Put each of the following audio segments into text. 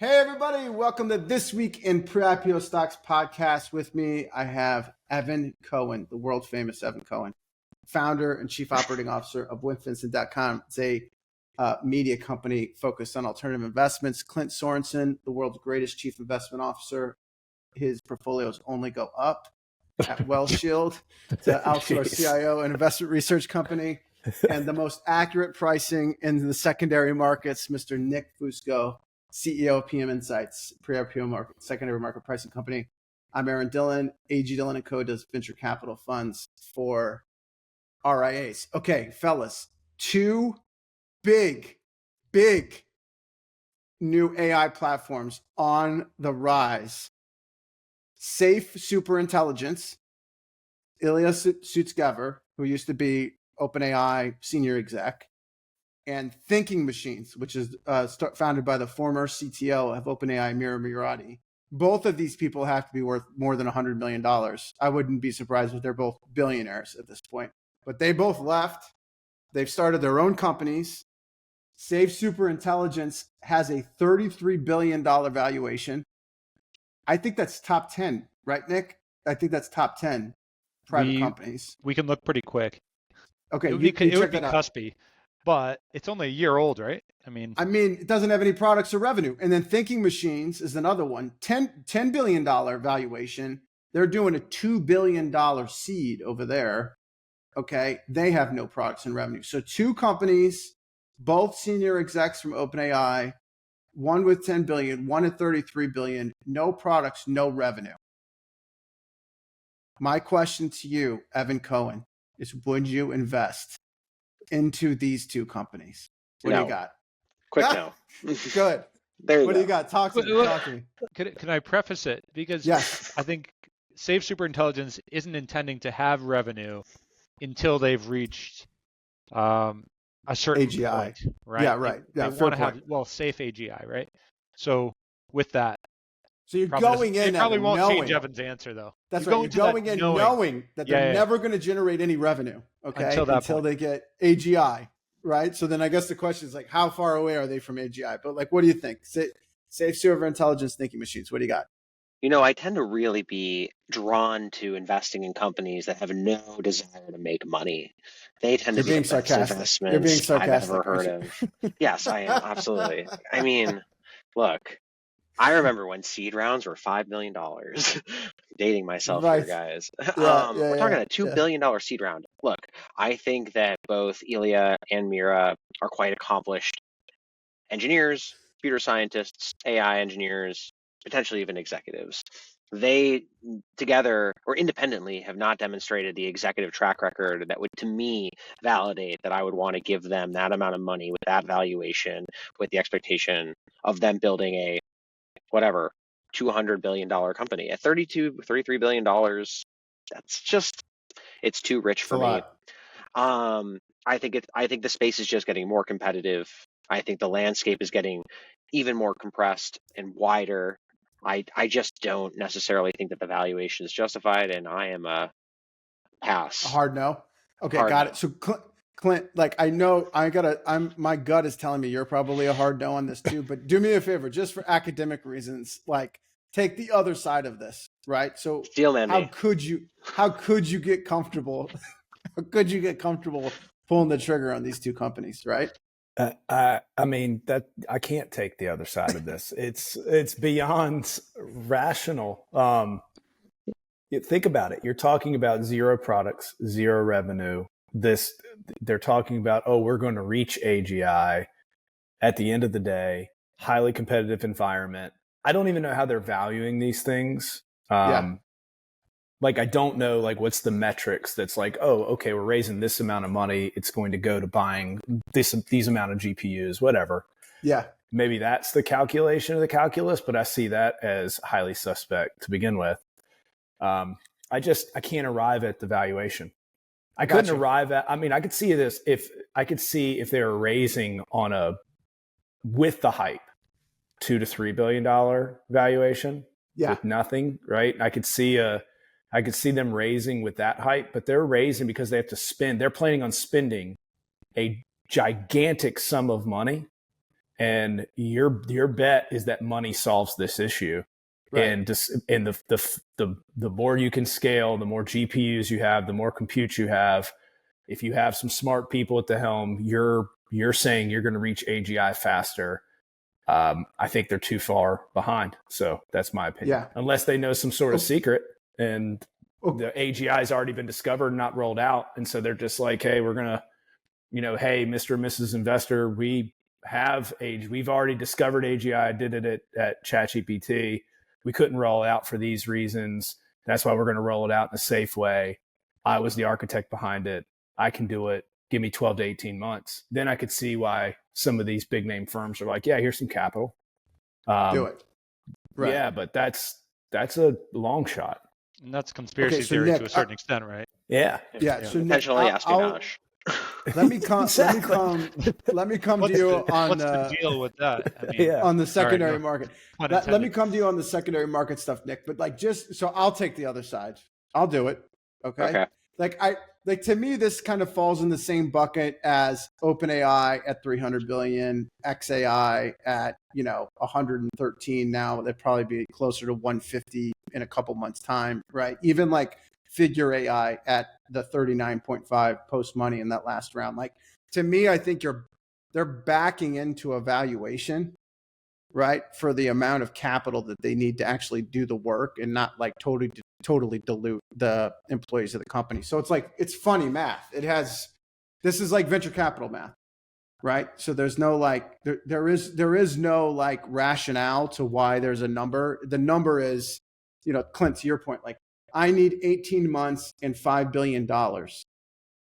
Hey, everybody. Welcome to This Week in Pre-IPO Stocks podcast. With me, I have Evan Cohen, the world famous Evan Cohen, founder and chief operating officer of winfinson.com. It's a media company focused on alternative investments. Clint Sorensen, the world's greatest chief investment officer. His portfolios only go up at WellShield, to outsource CIO and investment research company. And the most accurate pricing in the secondary markets, Mr. Nick Fusco, CEO of PM Insights, pre-IPO market, secondary market pricing company. I'm Aaron Dillon. AG Dillon & Co. does venture capital funds for RIAs. Okay, fellas, two big new AI platforms on the rise. Safe Superintelligence, Ilya Sutskever, who used to be OpenAI senior exec, and Thinking Machines, which is founded by the former CTO of OpenAI, Mira Murati. Both of these people have to be worth more than $100 million. I wouldn't be surprised if they're both billionaires at this point. But they both left. They've started their own companies. Safe Superintelligence has a $33 billion valuation. I think that's top 10, right, Nick? I think that's top 10 private companies. We can look pretty quick. Okay, it would be cuspy. But it's only a year old, right? I mean, it doesn't have any products or revenue. And then Thinking Machines is another one. $10 billion valuation. They're doing a $2 billion seed over there. Okay. They have no products and revenue. So two companies, both senior execs from OpenAI, one with 10 billion, one at 33 billion, no products, no revenue. My question to you, Evan Cohen, is would you invest into these two companies? What do you got? Quick no. Good. There you go. What do you got? Talk to me. Can I preface it? Because yes. I think Safe Superintelligence isn't intending to have revenue until they've reached a certain AGI. point, right? Yeah, right. They want to have, safe AGI, right? So with that. So you're going in. It probably won't change Evan's answer, though. That's right. You're going in knowing that they're never going to generate any revenue, okay, until they get AGI, right? So then I guess the question is, like, how far away are they from AGI? But, like, what do you think? Safe Superintelligence, Thinking Machines. What do you got? You know, I tend to really be drawn to investing in companies that have no desire to make money. They tend to be the best investments I've ever heard of. Yes, I am. Absolutely. I mean, look. I remember when seed rounds were $5 million. Dating myself here, guys. We're talking a $2 billion seed round. Look, I think that both Ilya and Mira are quite accomplished engineers, computer scientists, AI engineers, potentially even executives. They together or independently have not demonstrated the executive track record that would, to me, validate that I would want to give them that amount of money with that valuation, with the expectation of them building a whatever, $200 billion company at $33 billion. That's just, it's too rich for me. I think the space is just getting more competitive. I think the landscape is getting even more compressed and wider. I just don't necessarily think that the valuation is justified, and I am a pass. A hard no? Okay, got it. So Clint, like, I know my gut is telling me you're probably a hard no on this too, but do me a favor, just for academic reasons, like, take the other side of this, right? So how could you get comfortable? How could you get comfortable pulling the trigger on these two companies, right? I mean, that I can't take the other side of this. It's beyond rational. Think about it. You're talking about zero products, zero revenue. They're talking about, we're going to reach AGI at the end of the day, highly competitive environment. I don't even know how they're valuing these things. Like, I don't know, like, what's the metrics that's like, okay, we're raising this amount of money. It's going to go to buying these amount of GPUs, whatever. Yeah. Maybe that's the calculation of the calculus, but I see that as highly suspect to begin with. I can't arrive at the valuation. I couldn't arrive at, I could see this if they were raising with the hype, $2 to $3 billion valuation with nothing, right? I could see them raising with that hype, but they're raising because they have to they're planning on spending a gigantic sum of money and your bet is that money solves this issue. Right. And the more you can scale, the more GPUs you have, the more compute you have. If you have some smart people at the helm, you're saying you're going to reach AGI faster. I think they're too far behind. So that's my opinion. Yeah. Unless they know some sort of secret and the AGI has already been discovered, not rolled out. And so they're just like, hey, we're going to, hey, Mr. and Mrs. Investor, we've already discovered AGI. I did it at ChatGPT. We couldn't roll it out for these reasons. That's why we're going to roll it out in a safe way. I was the architect behind it. I can do it. Give me 12 to 18 months. Then I could see why some of these big name firms are like, yeah, here's some capital. Do it. Right. Yeah, but that's a long shot. And that's conspiracy theory, Nick, to a certain extent, right? Yeah. Yeah. So potentially espionage. Let me come to you on what's the deal with that? I mean, on the secondary market. Let me come to you on the secondary market stuff, Nick. But so I'll take the other side. I'll do it. Okay. To me, this kind of falls in the same bucket as OpenAI at 300 billion, XAI at 113. Now they'd probably be closer to 150 in a couple months' time, right? Even like Figure AI at the 39.5 post money in that last round. Like, to me, I think they're backing into a valuation, right, for the amount of capital that they need to actually do the work and not like totally dilute the employees of the company. So it's funny math. This is like venture capital math, right? So there's no there is no like rationale to why there's a number. The number is, Clint, to your point, like, I need 18 months and $5 billion,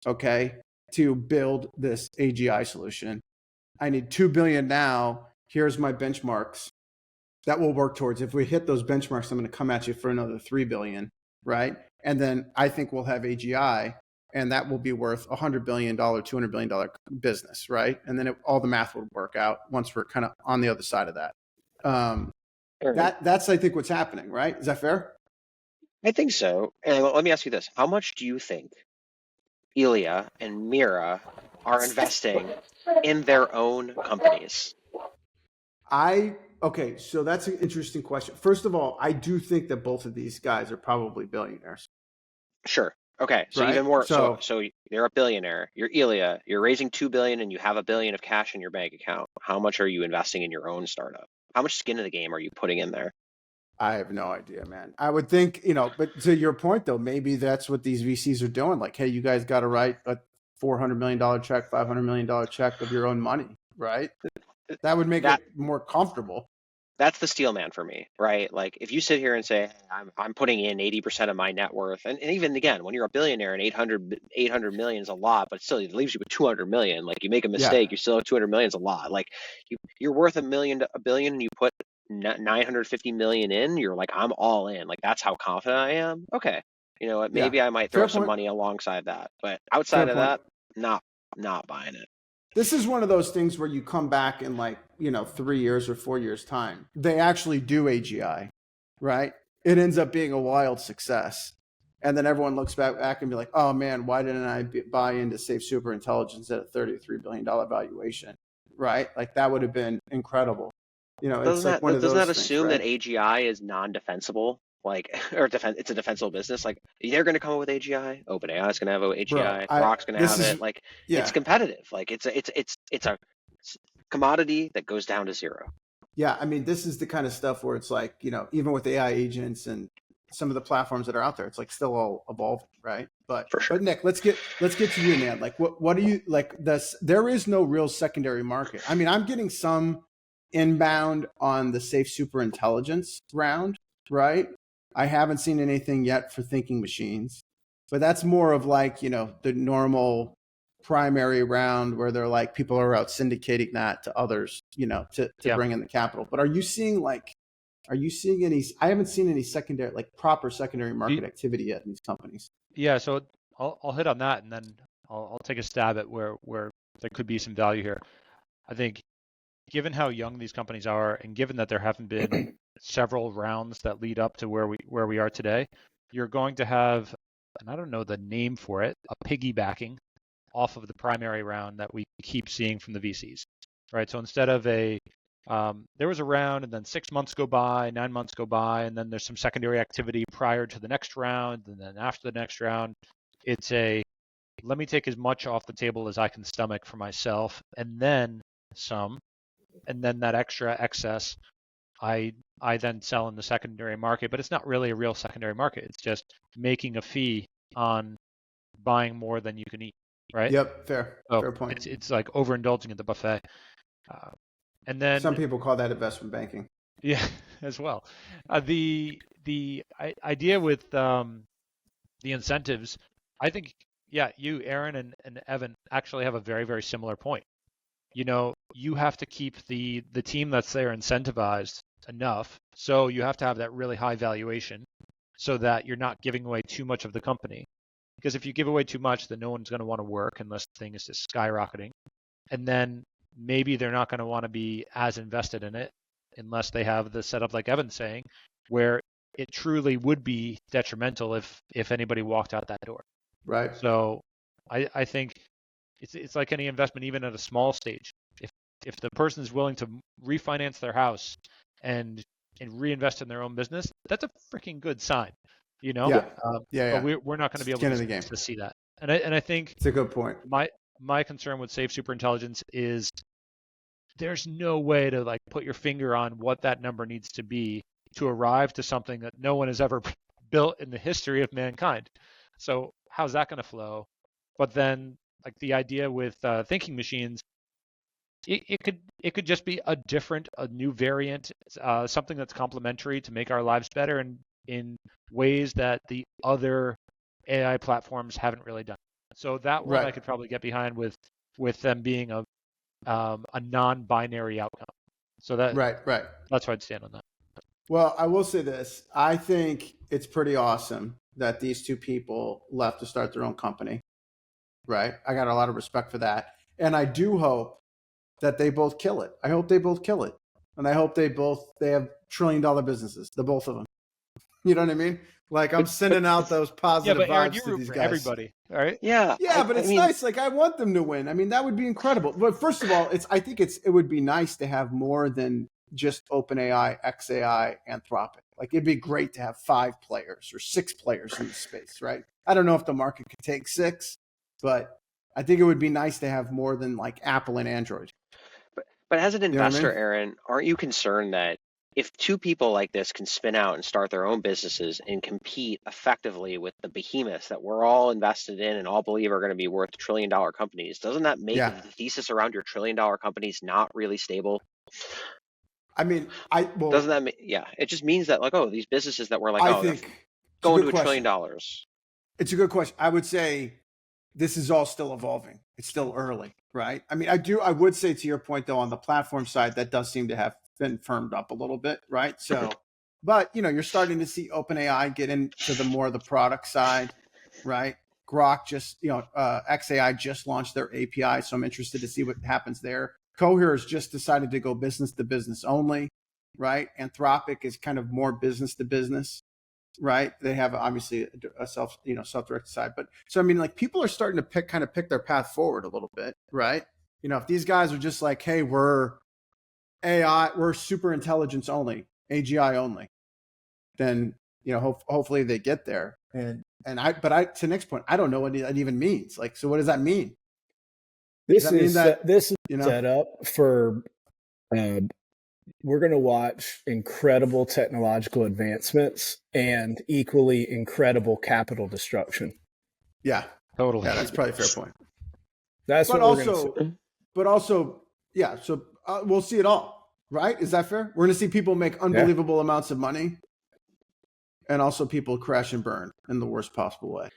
okay, to build this AGI solution. I need $2 billion now. Here's my benchmarks that we'll work towards. If we hit those benchmarks, I'm going to come at you for another $3 billion, right? And then I think we'll have AGI, and that will be worth $100 billion, $200 billion business, right? And then all the math will work out once we're kind of on the other side of that. That's, I think, what's happening, right? Is that fair? I think so. And let me ask you this. How much do you think Ilya and Mira are investing in their own companies? Okay, so that's an interesting question. First of all, I do think that both of these guys are probably billionaires. Sure. Okay. So even more. So they're a billionaire. You're Ilya. You're raising $2 billion and you have $1 billion of cash in your bank account. How much are you investing in your own startup? How much skin in the game are you putting in there? I have no idea, man. I would think, but to your point though, maybe that's what these VCs are doing. Like, hey, you guys got to write a $400 million check, $500 million check of your own money, right? That would make it more comfortable. That's the steel man for me, right? Like, if you sit here and say, I'm putting in 80% of my net worth, and even again, when you're a billionaire and 800 million is a lot, but still it leaves you with 200 million. Like, you make a mistake, you still have 200 million is a lot. Like, you're worth $1 billion, and you put 950 million in, you're like, I'm all in. Like, that's how confident I am. Okay, you know what? Maybe I might throw some money alongside that, but outside of that, not buying it. This is one of those things where you come back in 3 years or 4 years time. They actually do AGI, right? It ends up being a wild success. And then everyone looks back and be like, oh man, why didn't I buy into Safe Superintelligence at a $33 billion valuation, right? Like, that would have been incredible. Doesn't that assume that AGI is non-defensible? It's a defensible business. Like, they're going to come up with AGI. OpenAI is going to have AGI. Grok's going to have it. Like, it's competitive. Like, it's a commodity that goes down to zero. Yeah, I mean, this is the kind of stuff where it's like, even with AI agents and some of the platforms that are out there, it's like still all evolving, right? But for sure. But Nick, let's get to you, man. Like, what do you like? There is no real secondary market. I mean, I'm getting some inbound on the Safe Superintelligence round, right? I haven't seen anything yet for thinking machines, but that's more of like, the normal primary round where they're like, people are out syndicating that to others, to bring in the capital. But are you seeing any, I haven't seen any secondary, like proper secondary market activity yet in these companies. Yeah. So I'll hit on that and then I'll take a stab at where there could be some value here. I think given how young these companies are and given that there haven't been several rounds that lead up to where we are today, you're going to have, and I don't know the name for it, a piggybacking off of the primary round that we keep seeing from the VCs. right? So instead of there was a round and then 6 months go by, 9 months go by, and then there's some secondary activity prior to the next round, and then after the next round, it's let me take as much off the table as I can stomach for myself, and then some, and then that extra excess, I then sell in the secondary market, but it's not really a real secondary market. It's just making a fee on buying more than you can eat, right? Yep, fair point. It's like overindulging at the buffet. And then some people call that investment banking. Yeah, as well. The idea with the incentives, I think, yeah, you, Aaron, and Evan actually have a very, very similar point. You have to keep the team that's there incentivized enough, so you have to have that really high valuation so that you're not giving away too much of the company. Because if you give away too much, then no one's going to want to work unless the thing is just skyrocketing. And then maybe they're not going to want to be as invested in it unless they have the setup like Evan's saying, where it truly would be detrimental if anybody walked out that door. Right. So I think it's like any investment, even at a small stage. If the person is willing to refinance their house and reinvest in their own business, that's a freaking good sign, Yeah. But we're not going to be able to see that. And I think it's a good point. My concern with Safe Superintelligence is there's no way to like put your finger on what that number needs to be to arrive to something that no one has ever built in the history of mankind. So how's that going to flow? But then, like the idea with thinking machines, it could just be a new variant, something that's complementary to make our lives better and in ways that the other AI platforms haven't really done. So that one I could probably get behind with them being a non-binary outcome. So that that's where I'd stand on that. Well, I will say this. I think it's pretty awesome that these two people left to start their own company. Right? I got a lot of respect for that. And I do hope that they both kill it. I hope they both kill it. And I hope they have $1 trillion businesses, the both of them. You know what I mean? Like I'm sending out those positive vibes to these guys. Everybody, all right? Yeah, but it's nice. Like I want them to win. I mean, that would be incredible. But first of all, I think it would be nice to have more than just OpenAI, XAI, Anthropic. Like it'd be great to have 5 players or 6 players in the space, right? I don't know if the market could take 6, but I think it would be nice to have more than like Apple and Android. But as an investor, Aaron, aren't you concerned that if 2 people like this can spin out and start their own businesses and compete effectively with the behemoths that we're all invested in and all believe are going to be worth $1 trillion companies, doesn't that make the thesis around your $1 trillion companies not really stable? I mean, doesn't that mean, it just means that like, these businesses that were like, going to $1 trillion. It's a good question. I would say this is all still evolving. It's still early, right? I mean, I would say to your point though, on the platform side, that does seem to have been firmed up a little bit, right? So, but you're starting to see OpenAI get into the more of the product side, right? Grok just, XAI just launched their API, so I'm interested to see what happens there. Cohere has just decided to go business to business only, right? Anthropic is kind of more business to business, right? They have obviously a self-directed side, but so I mean, like people are starting to pick their path forward a little bit, right? If these guys are just like, hey, we're AI, we're super intelligence only, AGI only, then hopefully they get there. And to Nick's point, I don't know what that even means. Like, so what does that mean? This is set up for. We're going to watch incredible technological advancements and equally incredible capital destruction. Yeah, totally. Yeah, that's probably a fair point. That's but what also, we're going to see. But also, yeah. So we'll see it all, right? Is that fair? We're going to see people make unbelievable amounts of money, and also people crash and burn in the worst possible way.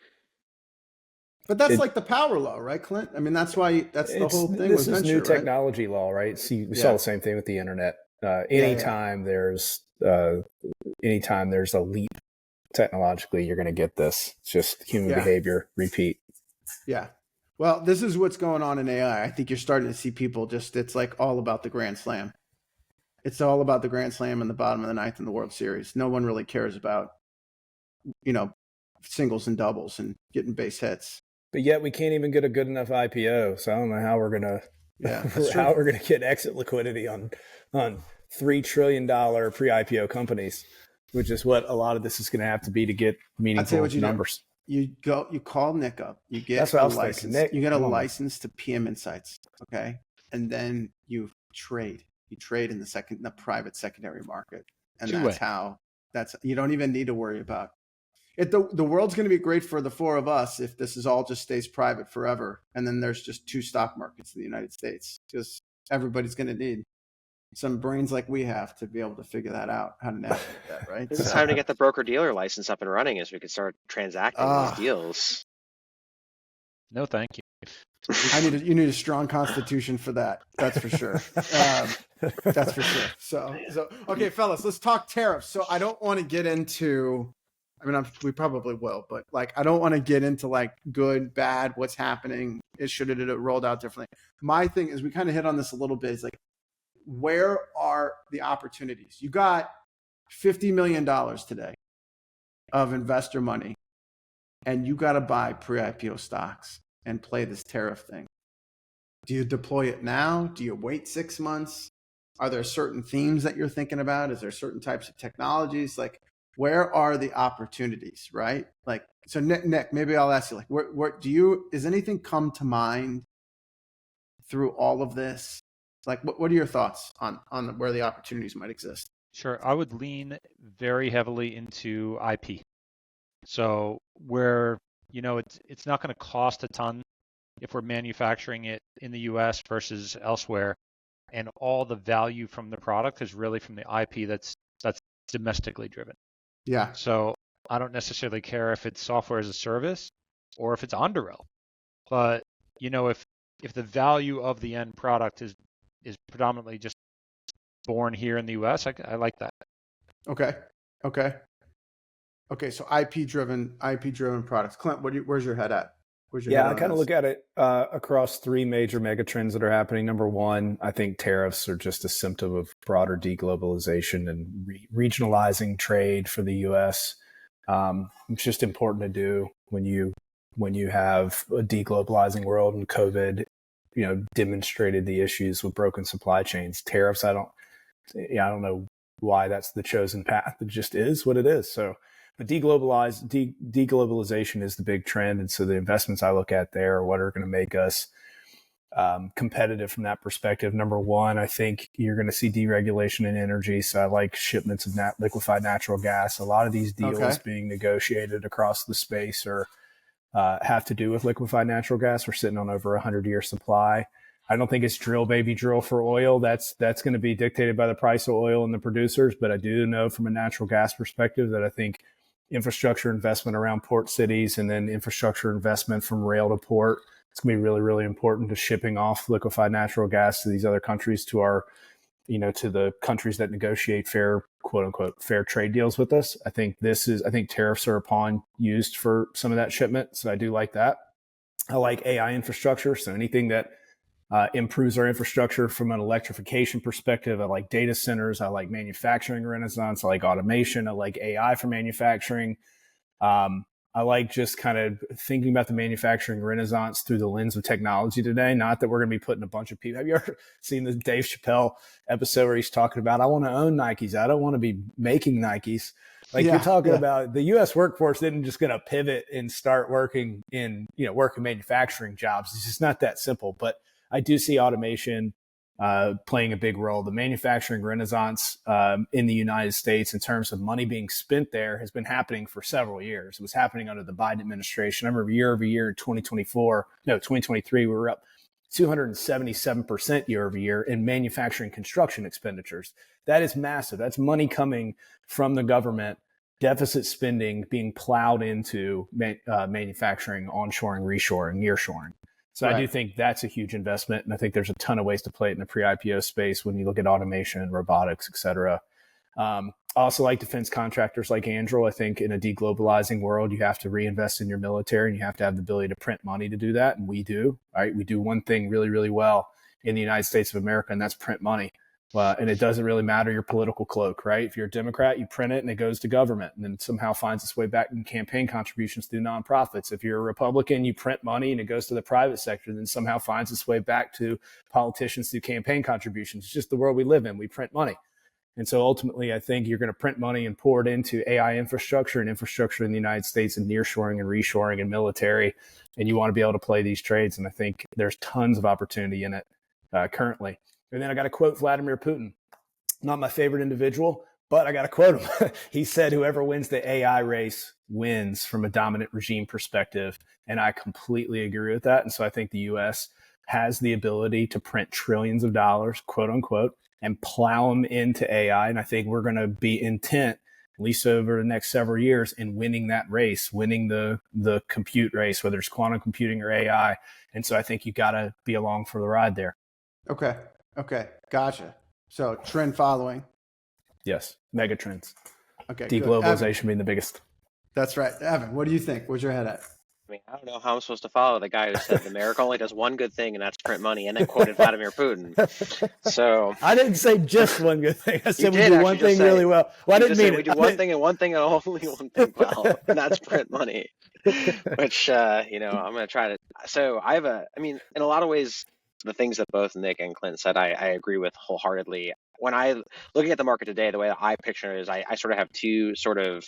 But that's like the power law, right, Clint? I mean, that's the whole thing. This is new technology law, right? See, we saw the same thing with the internet. Anytime there's a leap technologically, you're going to get this. It's just human behavior, repeat. Yeah. Well, this is what's going on in AI. I think you're starting to see people it's like all about the Grand Slam. It's all about the Grand Slam and the bottom of the ninth in the World Series. No one really cares about, singles and doubles and getting base hits. But yet we can't even get a good enough IPO. So I don't know how we're going to Yeah, how we're going to get exit liquidity on $3 trillion pre-IPO companies, which is what a lot of this is going to have to be to get meaningful numbers. You call Nick up, you get That's what a I was license, thinking. Nick, you get a license to PM Insights, okay, and then you trade in the private secondary market, and that's you don't even need to worry about it. The world's going to be great for the four of us if this is all just stays private forever, and then there's just two stock markets in the United States, because everybody's going to need some brains like we have to be able to figure that out, how to navigate that, right? It's time to get the broker-dealer license up and running as we can start transacting these deals. No, thank you. You need a strong constitution for that. That's for sure. That's for sure. So okay, fellas, let's talk tariffs. So I don't want to get into, we probably will, but like, I don't want to get into like good, bad, what's happening. Should it have rolled out differently? My thing is, we kind of hit on this a little bit. It's like, where are the opportunities? You got $50 million today of investor money, and you got to buy pre-IPO stocks and play this tariff thing. Do you deploy it now? Do you wait 6 months? Are there certain themes that you're thinking about? Is there certain types of technologies? Like, where are the opportunities, right? Like, so Nick, maybe I'll ask you, like, does anything come to mind through all of this? Like, what are your thoughts on where the opportunities might exist? Sure. I would lean very heavily into IP. So where, it's not going to cost a ton if we're manufacturing it in the US versus elsewhere. And all the value from the product is really from the IP that's domestically driven. Yeah. So I don't necessarily care if it's software as a service or if it's on the rail. But, if the value of the end product is predominantly just born here in the US, I like that. Okay. So IP driven products. Clint, where's your head at? I kind of look at it across three major mega trends that are happening. Number one, I think tariffs are just a symptom of broader deglobalization and regionalizing trade for the U.S. It's just important to do when you have a deglobalizing world, and COVID, demonstrated the issues with broken supply chains. Tariffs, I don't know why that's the chosen path. It just is what it is. So, but deglobalization is the big trend. And so the investments I look at there are what are going to make us competitive from that perspective. Number one, I think you're going to see deregulation in energy. So I like shipments of liquefied natural gas. A lot of these deals being negotiated across the space have to do with liquefied natural gas. We're sitting on over 100-year supply. I don't think it's drill, baby, drill for oil. That's going to be dictated by the price of oil and the producers. But I do know from a natural gas perspective that I think infrastructure investment around port cities and then infrastructure investment from rail to port, it's going to be really, really important to shipping off liquefied natural gas to these other countries, to our, to the countries that negotiate fair, quote unquote, fair trade deals with us. I think tariffs are upon used for some of that shipment. So I do like that. I like AI infrastructure. So anything that improves our infrastructure from an electrification perspective. I like data centers. I like manufacturing renaissance. I like automation. I like AI for manufacturing. I like just kind of thinking about the manufacturing renaissance through the lens of technology today. Not that we're going to be putting a bunch of people. Have you ever seen the Dave Chappelle episode where he's talking about, I want to own Nikes. I don't want to be making Nikes. You're talking about the U.S. workforce isn't just going to pivot and start working in, working manufacturing jobs. It's just not that simple. But I do see automation playing a big role. The manufacturing renaissance in the United States, in terms of money being spent there, has been happening for several years. It was happening under the Biden administration. I remember year over year in 2023, we were up 277% year over year in manufacturing construction expenditures. That is massive. That's money coming from the government, deficit spending being plowed into manufacturing, onshoring, reshoring, nearshoring. So right. I do think that's a huge investment. And I think there's a ton of ways to play it in the pre-IPO space when you look at automation, robotics, et cetera. I also like defense contractors like Andrew. I think in a deglobalizing world, you have to reinvest in your military and you have to have the ability to print money to do that. And we do, right? We do one thing really, really well in the United States of America, and that's print money. And it doesn't really matter your political cloak, right? If you're a Democrat, you print it and it goes to government and then somehow finds its way back in campaign contributions through nonprofits. If you're a Republican, you print money and it goes to the private sector, then somehow finds its way back to politicians through campaign contributions. It's just the world we live in. We print money. And so ultimately, I think you're going to print money and pour it into AI infrastructure and infrastructure in the United States and nearshoring and reshoring and military. And you want to be able to play these trades. And I think there's tons of opportunity in it currently. And then I got to quote Vladimir Putin, not my favorite individual, but I got to quote him. He said, whoever wins the AI race wins from a dominant regime perspective. And I completely agree with that. And so I think the U.S. has the ability to print trillions of dollars, quote unquote, and plow them into AI. And I think we're going to be intent, at least over the next several years, in winning that race, winning the compute race, whether it's quantum computing or AI. And so I think you got to be along for the ride there. Okay. Gotcha. So trend following. Yes. Mega trends. Okay. Deglobalization being the biggest. That's right. Evan, what do you think? Where's your head at? I mean, I don't know how I'm supposed to follow the guy who said America only does one good thing, and that's print money, and then quoted Vladimir Putin. So I didn't say just one good thing. I said we do one thing really well. Well, I didn't mean it. We do one thing and only one thing well, and that's print money. Which I'm going to try to. So I in a lot of ways, the things that both Nick and Clint said, I agree with wholeheartedly. When looking at the market today, the way that I picture it is I sort of have two sort of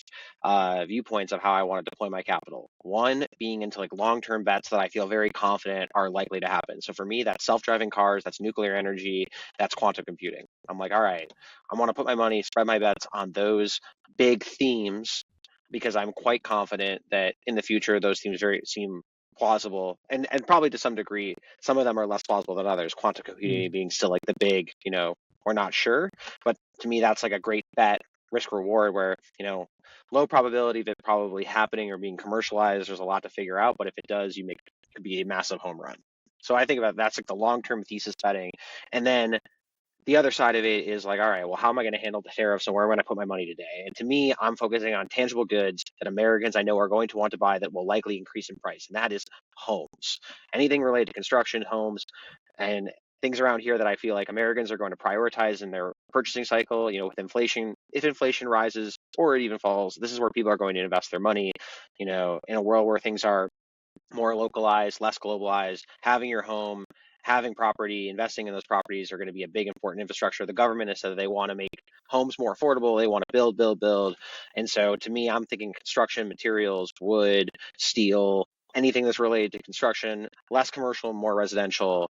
viewpoints of how I want to deploy my capital. One being into like long-term bets that I feel very confident are likely to happen. So for me, that's self-driving cars, that's nuclear energy, that's quantum computing. I'm like, all right, I want to put my money, spread my bets on those big themes because I'm quite confident that in the future, those themes seem plausible, and probably to some degree, some of them are less plausible than others. Quantum computing being still like the big, we're not sure, but to me, that's like a great bet, risk reward, where, low probability of it probably happening or being commercialized. There's a lot to figure out, but if it does, it could be a massive home run. So I think about that's like the long-term thesis betting. And then the other side of it is like, all right, well, how am I going to handle the tariffs and where am I going to put my money today? And to me, I'm focusing on tangible goods that Americans I know are going to want to buy that will likely increase in price. And that is homes. Anything related to construction, homes, and things around here that I feel like Americans are going to prioritize in their purchasing cycle, with inflation. If inflation rises or it even falls, this is where people are going to invest their money, in a world where things are more localized, less globalized. Having your home, having property, investing in those properties are going to be a big important infrastructure. The government has said that they want to make homes more affordable. They want to build. And so to me, I'm thinking construction, materials, wood, steel, anything that's related to construction, less commercial, more residential.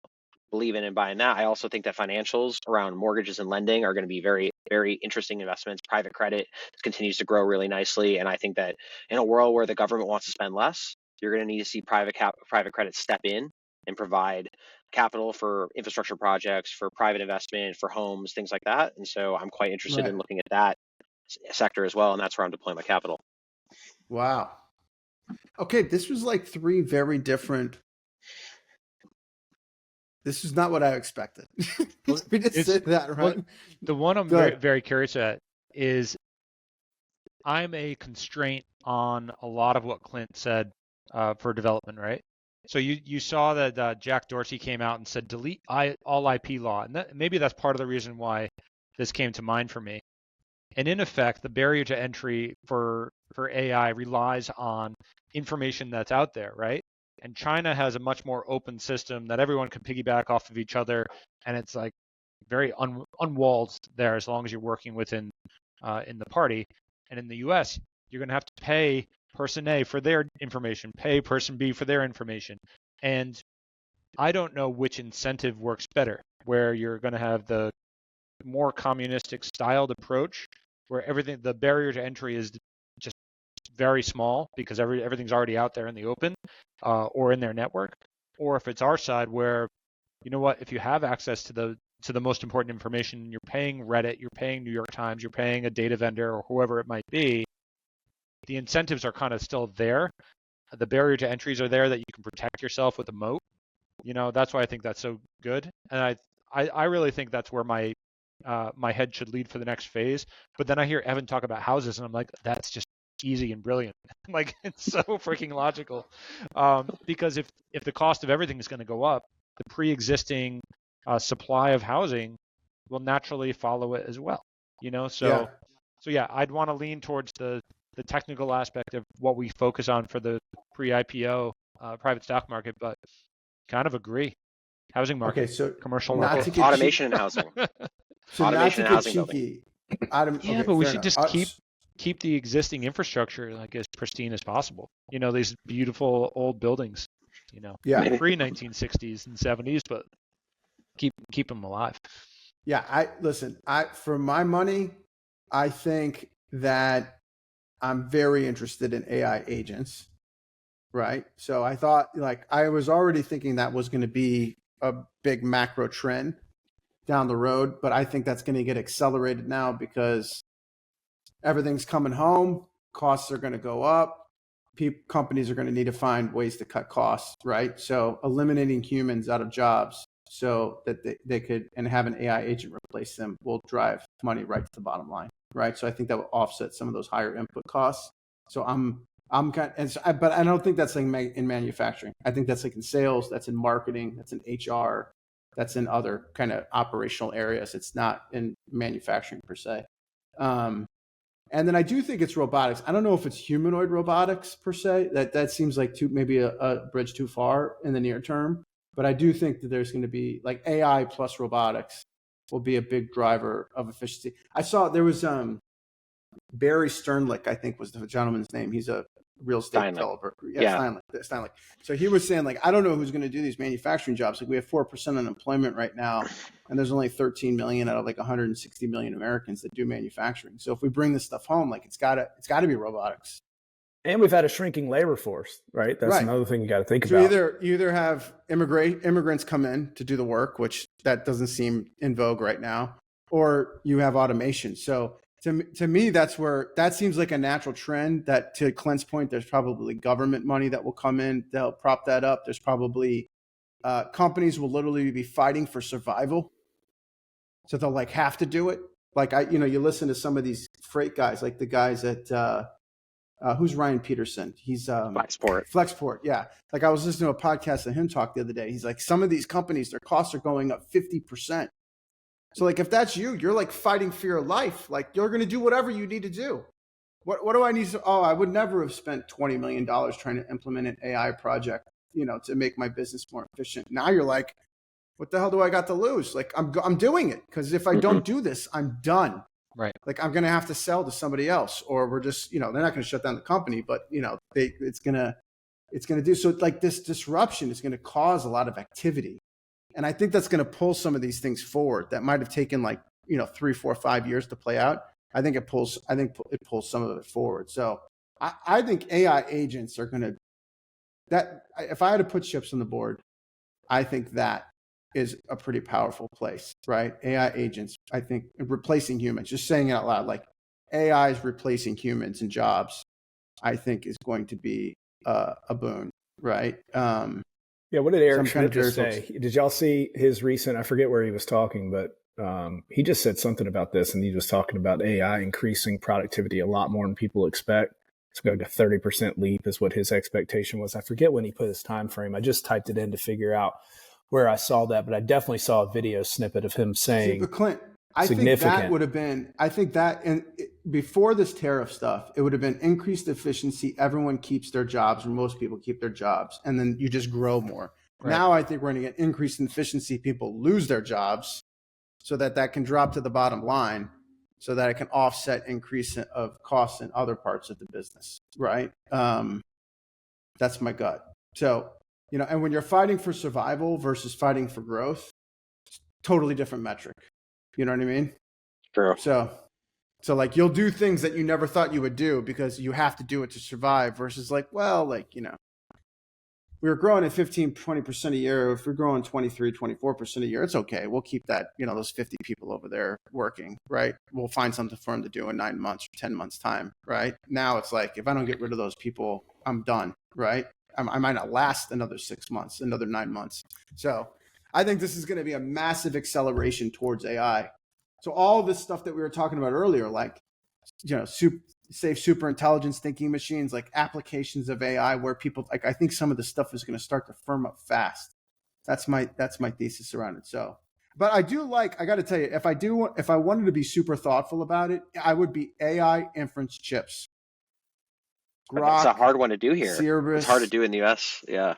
Believe in and buying that. I also think that financials around mortgages and lending are going to be very, very interesting investments. Private credit continues to grow really nicely. And I think that in a world where the government wants to spend less, you're going to need to see private credit step in and provide capital for infrastructure projects, for private investment, for homes, things like that. And so I'm quite interested in looking at that sector as well. And that's where I'm deploying my capital. Wow. Okay. This was like three very different. This is not what I expected. We just said that, right? Well, the one I'm very, very curious at is I'm a constraint on a lot of what Clint said for development, right? So you saw that Jack Dorsey came out and said delete all IP law, and maybe that's part of the reason why this came to mind for me. And in effect, the barrier to entry for AI relies on information that's out there, right? And China has a much more open system that everyone can piggyback off of each other, and it's like very unwalled there as long as you're working within in the party. And in the U.S., you're going to have to pay person A for their information, pay person B for their information. And I don't know which incentive works better, where you're going to have the more communistic styled approach, where the barrier to entry is just very small because everything's already out there in the open or in their network, or if it's our side where, if you have access to the most important information, you're paying Reddit, you're paying New York Times, you're paying a data vendor or whoever it might be, the incentives are kind of still there. The barrier to entries are there that you can protect yourself with a moat. That's why I think that's so good. And I really think that's where my head should lead for the next phase. But then I hear Evan talk about houses and I'm like, that's just easy and brilliant. Like, it's so freaking logical. Because if the cost of everything is going to go up, the pre-existing supply of housing will naturally follow it as well. So yeah, I'd want to lean towards the technical aspect of what we focus on for the pre-IPO private stock market, but kind of agree. Housing market, okay, so commercial not market. to get Automation and housing. So Automation not and to housing get cheeky. Yeah, but we should just keep the existing infrastructure like as pristine as possible. These beautiful old buildings. Pre 1960s and 70s, but keep them alive. Yeah, for my money, I think that I'm very interested in AI agents. Right. So I thought, I was already thinking that was going to be a big macro trend down the road, but I think that's going to get accelerated now because everything's coming home. Costs are going to go up. Companies are going to need to find ways to cut costs, right? So eliminating humans out of jobs so that they could, and have an AI agent replace them, will drive money right to the bottom line, right? So I think that will offset some of those higher input costs. So but I don't think that's like in manufacturing. I think that's like in sales, that's in marketing, that's in HR, that's in other kind of operational areas. It's not in manufacturing per se. And then I do think it's robotics. I don't know if it's humanoid robotics per se. That seems like maybe a bridge too far in the near term. But I do think that there's going to be like AI plus robotics will be a big driver of efficiency. I saw there was Barry Sternlicht, I think was the gentleman's name. He's a real estate developer. Yeah. Steinlich. So he was saying, I don't know who's going to do these manufacturing jobs. Like, we have 4% unemployment right now, and there's only 13 million out of 160 million Americans that do manufacturing. So if we bring this stuff home, it's got to be robotics. And we've had a shrinking labor force, right? That's another thing you got to think about. You either have immigrants come in to do the work, which that doesn't seem in vogue right now, or you have automation. So to me, that seems like a natural trend. That, to Clint's point, there's probably government money that will come in. They'll prop that up. There's probably companies will literally be fighting for survival. So they'll have to do it. You listen to some of these freight guys, like the guys at, who's Ryan Peterson? He's Flexport. Yeah. I was listening to a podcast of him talk the other day. He's like, some of these companies, their costs are going up 50%. So if that's you're fighting for your life. You're going to do whatever you need to do. What do I need to, I would never have spent $20 million trying to implement an AI project, to make my business more efficient. Now you're like, what the hell do I got to lose? I'm doing it, because if I don't do this, I'm done. Right. I'm going to have to sell to somebody else, or we're just, they're not going to shut down the company, but it's going to do so. This disruption is going to cause a lot of activity. And I think that's going to pull some of these things forward that might have taken 3, 4, 5 years to play out. I think it pulls some of it forward. So I think AI agents are going to, if I had to put chips on the board, I think that is a pretty powerful place, right? AI agents, I think, replacing humans, just saying it out loud, AI is replacing humans in jobs, I think is going to be a boon, right? Yeah, what did Eric Schmidt just say? Did y'all see his recent, I forget where he was talking, but he just said something about this, and he was talking about AI increasing productivity a lot more than people expect. It's going to 30% leap is what his expectation was. I forget when he put his time frame. I just typed it in to figure out where I saw that, but I definitely saw a video snippet of him saying, but Clint, I think that would have been, before this tariff stuff, it would have been increased efficiency. Everyone keeps their jobs, or most people keep their jobs, and then you just grow more. Right. Now I think we're going to get increased in efficiency. People lose their jobs so that can drop to the bottom line, so that it can offset increase of costs in other parts of the business. Right. That's my gut. So, and when you're fighting for survival versus fighting for growth, totally different metric. You know what I mean? True. So you'll do things that you never thought you would do because you have to do it to survive, versus we were growing at 15, 20% a year. If we're growing 23, 24% a year, it's okay. We'll keep that, those 50 people over there working, right? We'll find something for them to do in 9 months or 10 months time, right? Now it's if I don't get rid of those people, I'm done, right? I might not last another 6 months, another 9 months. So I think this is going to be a massive acceleration towards AI. So all this stuff that we were talking about earlier, superintelligence thinking machines, applications of AI where people, I think some of the stuff is going to start to firm up fast. That's my thesis around it. So, But I do like, I got to tell you, if I wanted to be super thoughtful about it, I would be AI inference chips. Grok, it's a hard one to do here. Cerberus. It's hard to do in the US. Yeah.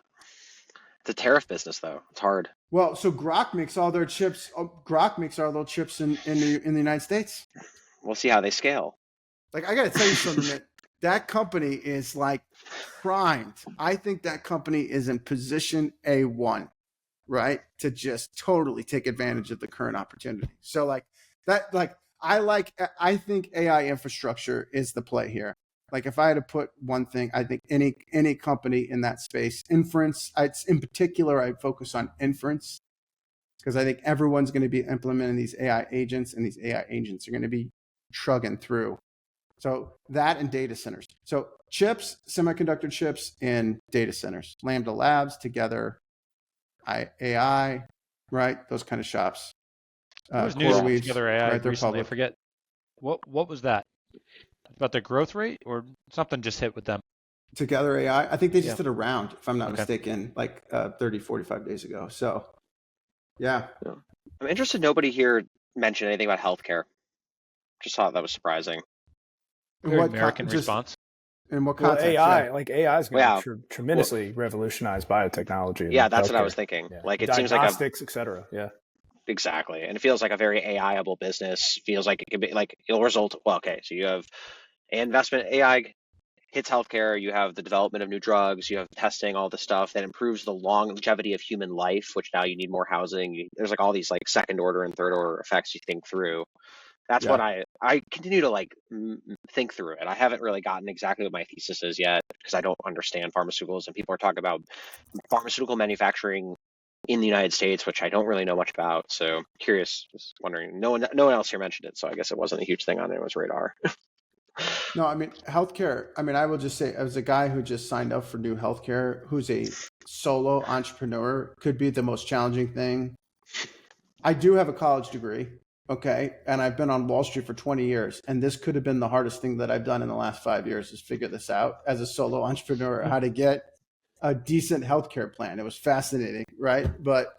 It's a tariff business though. It's hard. Well, so Grok makes all their chips. Grok makes all their chips in the United States. We'll see how they scale. Like, I got to tell you something, man. That company is like primed. I think that company is in position A1, right? To just totally take advantage of the current opportunity. So like that, like I think AI infrastructure is the play here. Like if I had to put one thing, I think any company in that space, inference, in particular, I focus on inference because I think everyone's going to be implementing these AI agents, and these AI agents are going to be chugging through. So that and data centers. So chips, semiconductor chips in data centers, Lambda Labs together, AI, right? Those kind of shops. There was news CoreWeave, Together AI right, recently. I forget what was that about the growth rate or something just hit with them. Together AI. I think they just did a round, if I'm not mistaken, like 30, 45 days ago. So yeah. I'm interested. Nobody here mentioned anything about healthcare. Just thought that was surprising. Very American response. In what context? AI, like AI is going to tremendously revolutionize biotechnology. Yeah, that's what I was thinking. Yeah. Like it seems like diagnostics, et cetera. Yeah, exactly. And it feels like a very AI-able business. Feels like it could be like it'll result. Well, okay, so you have investment. AI hits healthcare. You have the development of new drugs. You have testing, all the stuff that improves the longevity of human life. Which now you need more housing. There's like all these like second order and third order effects you think through. That's what I continue to like think through it. I haven't really gotten exactly what my thesis is yet because I don't understand pharmaceuticals, and people are talking about pharmaceutical manufacturing in the United States, which I don't really know much about. So curious, just wondering. No one else here mentioned it, so I guess it wasn't a huge thing on anyone's radar. No, I mean healthcare. I mean, I will just say, as a guy who just signed up for new healthcare, who's a solo entrepreneur, could be the most challenging thing. I do have a college degree. Okay. And I've been on Wall Street for 20 years. And this could have been the hardest thing that I've done in the last 5 years is figure this out as a solo entrepreneur, how to get a decent healthcare plan. It was fascinating. Right. But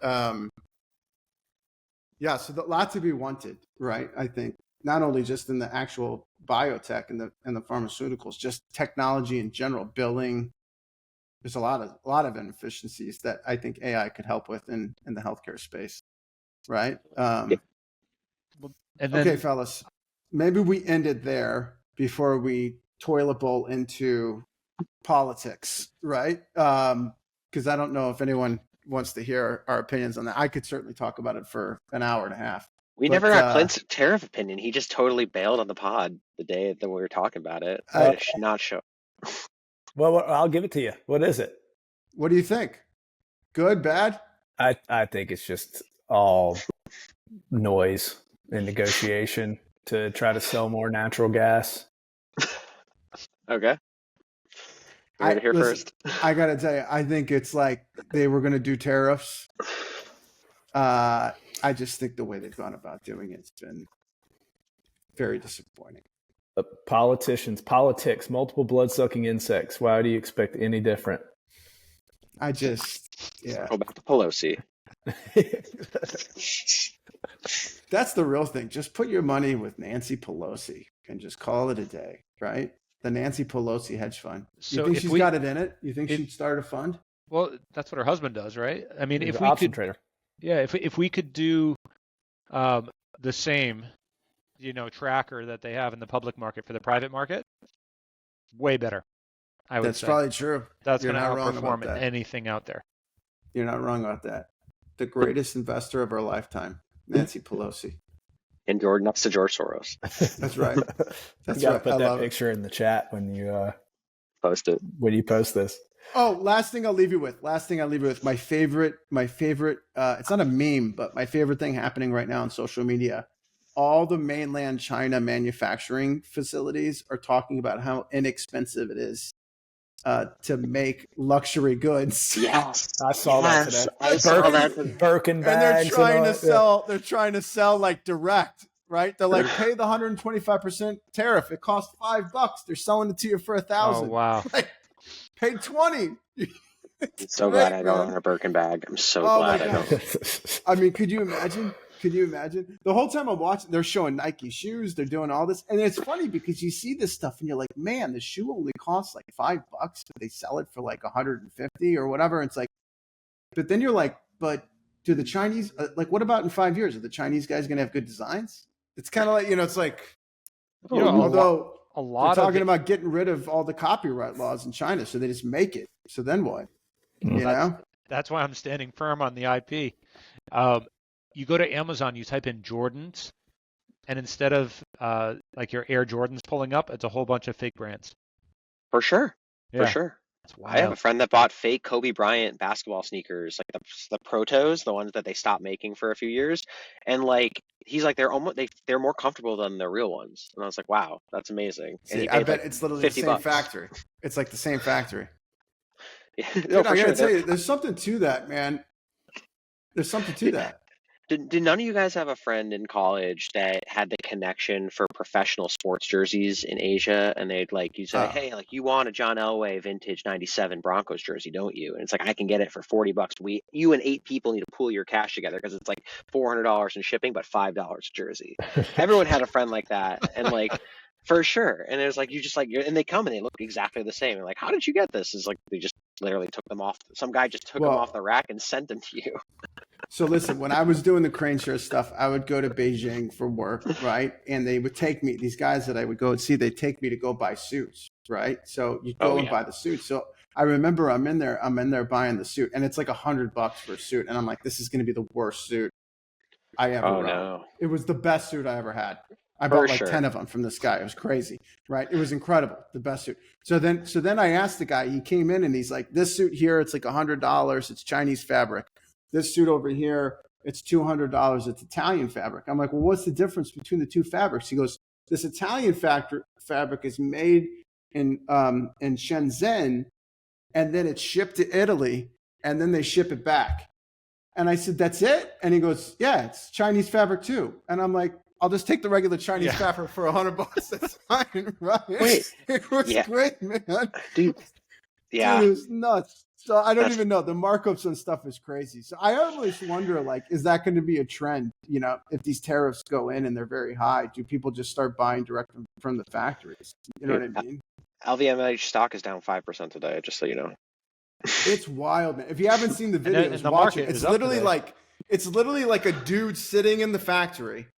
yeah, so a lot to be wanted. Right. I think not only just in the actual biotech and the pharmaceuticals, just technology in general, billing. There's a lot of inefficiencies that I think AI could help with in the healthcare space. Right. And then, okay, fellas, maybe we end it there before we toilet bowl into politics, right? Because I don't know if anyone wants to hear our opinions on that. I could certainly talk about it for an hour and a half. We never got Clint's tariff opinion. He just totally bailed on the pod the day that we were talking about it. I should not show. Well, I'll give it to you. What is it? What do you think? Good, bad? I think it's just all noise and negotiation to try to sell more natural gas. Okay. You heard it here first. I got to tell you, I think it's like they were going to do tariffs. I just think the way they've gone about doing it's been very disappointing. Politics, multiple blood-sucking insects. Why do you expect any different? Go back to Pelosi. That's the real thing. Just put your money with Nancy Pelosi and just call it a day, right? The Nancy Pelosi hedge fund. You think she's got it in it? You think she'd start a fund? Well, that's what her husband does, right? I mean, if we could, trader. Yeah, if we could do the same, tracker that they have in the public market for the private market, way better. I would say. That's probably true. That's going to outperform anything out there. You're not wrong about that. The greatest investor of our lifetime, Nancy Pelosi. And next to George Soros. That's right. That's right. Put that picture in the chat when you post it. When you post this. Oh, last thing I'll leave you with. My favorite. It's not a meme, but my favorite thing happening right now on social media. All the mainland China manufacturing facilities are talking about how inexpensive it is to make luxury goods. Yes, I saw that today. I saw that. Birkin bags. And they're trying to sell like direct, right? They're like, pay the 125% tariff. It costs $5. They're selling it to you for $1,000. Oh wow! Like, pay 20. I'm so glad I don't own a Birkin bag. I'm so glad I don't. I mean, could you imagine? Can you imagine? The whole time I'm watching, they're showing Nike shoes. They're doing all this. And it's funny because you see this stuff and you're like, man, the shoe only costs like $5, but they sell it for like 150 or whatever. It's like, but then you're like, but do the Chinese, like, what about in 5 years? Are the Chinese guys going to have good designs? It's kind of like, it's like, although they're talking about getting rid of all the copyright laws in China. So they just make it. So then what? That's why I'm standing firm on the IP. You go to Amazon, you type in Jordans, and instead of like your Air Jordans pulling up, it's a whole bunch of fake brands. For sure. I have a friend that bought fake Kobe Bryant basketball sneakers, like the Protos, the ones that they stopped making for a few years, and like he's like they're more comfortable than the real ones. And I was like, wow, that's amazing. See, I bet it's literally the same factory. It's like the same factory. Yeah, Dude, I gotta tell you, there's something to that, man. There's something to that. Did none of you guys have a friend in college that had the connection for professional sports jerseys in Asia? And they'd like, you say, hey, like you want a John Elway vintage 97 Broncos jersey, don't you? And it's like, I can get it for $40. You and 8 people need to pool your cash together because it's like $400 in shipping, but $5 a jersey. Everyone had a friend like that. And like, for sure. And it was like, you just like, and they come and they look exactly the same. And like, how did you get this? It's like, they just literally took them off. Some guy just took them off the rack and sent them to you. So listen, when I was doing the crane share stuff, I would go to Beijing for work, right? And they would take me, these guys that I would go and see, they'd take me to go buy suits, right? So you go and buy the suit. So I remember I'm in there buying the suit, and it's like $100 for a suit. And I'm like, this is going to be the worst suit I ever run. No. It was the best suit I ever had. I bought like 10 of them from this guy. It was crazy, right? It was incredible. The best suit. So then I asked the guy, he came in and he's like, this suit here, it's like $100. It's Chinese fabric. This suit over here, it's $200. It's Italian fabric. I'm like, well, what's the difference between the two fabrics? He goes, this Italian fabric is made in Shenzhen, and then it's shipped to Italy, and then they ship it back. And I said, that's it? And he goes, yeah, it's Chinese fabric too. And I'm like, I'll just take the regular Chinese fabric for $100. That's fine, right? Wait, it was great, man. Dude, yeah. Dude, it was nuts. So I don't even know. The markups on stuff is crazy. So I always wonder, like, is that going to be a trend? If these tariffs go in and they're very high, do people just start buying direct from the factories? You know what I mean? LVMH stock is down 5% today, just so you know. It's wild, man. If you haven't seen the videos, watch it. It's literally like a dude sitting in the factory,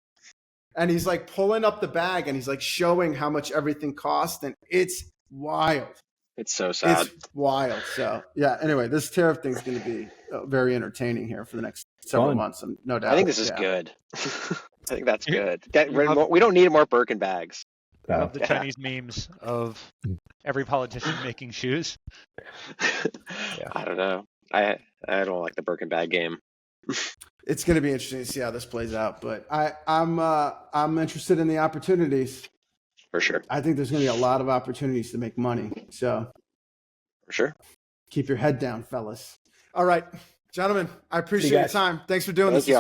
and he's like pulling up the bag, and he's like showing how much everything costs, and it's wild. It's so sad. It's wild. So yeah. Anyway, this tariff thing is going to be very entertaining here for the next several months, no doubt. I think this is good. I think that's good. We don't need more Birkin bags. I love the Chinese memes of every politician making shoes. I don't know. I don't like the Birkin bag game. It's going to be interesting to see how this plays out, but I'm interested in the opportunities. For sure. I think there's going to be a lot of opportunities to make money. So for sure. Keep your head down, fellas. All right, gentlemen, I appreciate your time. Thanks for doing this week.